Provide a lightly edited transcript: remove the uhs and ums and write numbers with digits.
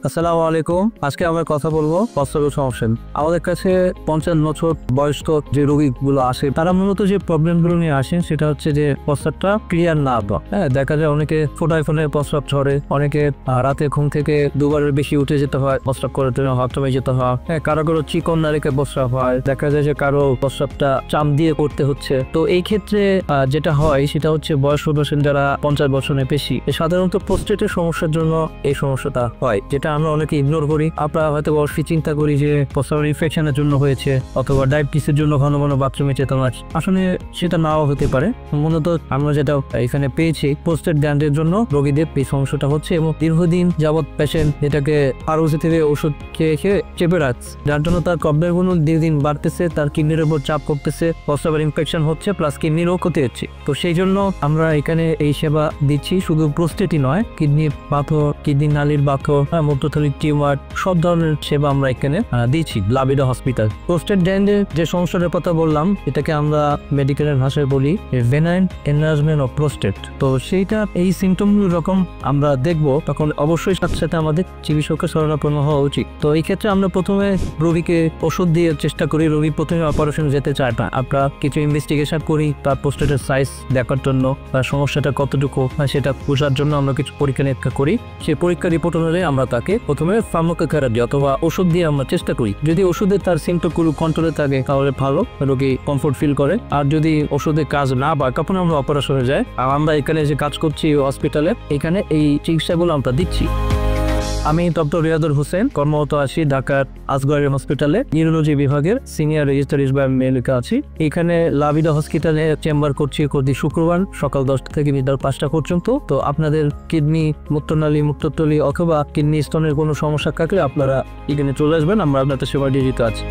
আসসালামু আলাইকুম। আজকে আমরা কথা বলবো প্রস্রাবের সমস্যা নিয়ে। আমাদের কাছে 55 বছর বয়স্ক যে রোগীগুলো আসে তারা মূলত যে প্রবলেমগুলো নিয়ে আসেন সেটা হচ্ছে যে প্রস্রাবটা ক্লিয়ার না হওয়া। দেখা যায় অনেকে ফোটায় ফোটায় প্রস্রাব ঝরে, অনেকে রাতে ঘুম থেকে দুবারের বেশি উঠে যেতে হয়, প্রস্রাব করার জন্য বাথরুমে যেতে হয়। কারো কারো চিকন না রেখে প্রস্রাব হয়, দেখা যায় যে কারো প্রস্রাবটা চাম দিয়ে করতে হচ্ছে। তো এই ক্ষেত্রে যেটা হয় সেটা হচ্ছে বয়স্ক পেশেন্ট যারা 50 বছরের বেশি, সাধারণত প্রোস্টেটের সমস্যার জন্য এই সমস্যাটা হয়, যেটা আমরা অনেকে ইগনোর করি। আমরা হয়তো অবশ্যই চিন্তা করি যে প্রস্রাবের ইনফেকশনের জন্য হয়েছে অথবা ডায়াবেটিসের জন্য ঘন ঘন বাথরুমে যেতে হয়। আসলে সেটা নাও হতে পারে। মূলত আমরা যেটা এখানে পেয়েছি, প্রোস্টেট গ্ল্যান্ডের জন্য রোগীদের এই সমস্যাটা হচ্ছে এবং দীর্ঘদিন যাবৎ পেশেন্ট এটাকে ফার্মেসি থেকে ওষুধ খেয়ে খেয়ে চেপে রাখছে, যার জন্য তার প্রবলেমগুলো দিন পারতেছে, তার কিডনির উপর চাপ করতেছে, প্রস্রাবের ইনফেকশন হচ্ছে, প্লাস কিডনিরও ক্ষতি হচ্ছে। তো সেই জন্য আমরা এখানে এই সেবা দিচ্ছি। শুধু প্রোস্টেটই নয়, কিডনি পাথর, কিডনি নালীর পাথর, মূত্রথলির টিউমার, সব ধরনের সেবা আমরা এখানে দিচ্ছি লাভিডা হসপিটাল। প্রোস্টেট গ্ল্যান্ডের যে সমস্যাটার কথা বললাম, এটাকে আমরা মেডিকেলের ভাষায় বলি ভেনাইন এনলার্জমেন্ট অফ প্রোস্টেট। তো সেইটা এই সিমটমগুলো যখন আমরা দেখবো তখন অবশ্যই সাথে সাথে আমাদের চিকিৎসকের শরণাপন্ন হওয়া উচিত। তো এই ক্ষেত্রে আমরা প্রথমে রোগীকে ওষুধ দিয়ে চেষ্টা করি। রোগী প্রথমে অপারেশন যেতে চায় না, আমরা কিছু ইনভেস্টিগেশন করি তার প্রোস্টেটের সাইজ দেখার জন্য, তার সমস্যাটা কতটুকু সেটা বোঝার জন্য আমরা কিছু পরীক্ষা নিরীক্ষা করি। সেই পরীক্ষা রিপোর্ট অনুযায়ী আমরা তাকে প্রথমে ফার্মাকোথেরাপি অথবা ওষুধ দিয়ে আমরা চেষ্টা করি। যদি ওষুধে তার সিমটমগুলো কন্ট্রোলে থাকে তাহলে ভালো, রোগী কমফোর্ট ফিল করে। আর যদি ওষুধে কাজ না পায় তখন আমরা অপারেশনে যাই। আর আমরা এখানে যে কাজ করছি হসপিটালে, এখানে এই চিকিৎসাগুলো আমরা দিচ্ছি। আমি ডক্টর রিয়াদুল হোসেন, কর্মরত আছি ঢাকার আসগর হসপিটালে নিউরোলজি বিভাগের সিনিয়র রেজিস্ট্রার বাই মেডিকা আছি। এখানে লাভিডা হসপিটালে চেম্বার করছি প্রতি শুক্রবার সকাল 10টা থেকে বিকাল 5টা পর্যন্ত। তো আপনাদের কিডনি, মূত্রনালী, মূত্রথলি অথবা কিডনি স্টোনের কোনো সমস্যা থাকলে আপনারা এখানে চলে আসবেন, আমরা আপনাদের সেবা দিয়ে দিতে আছি।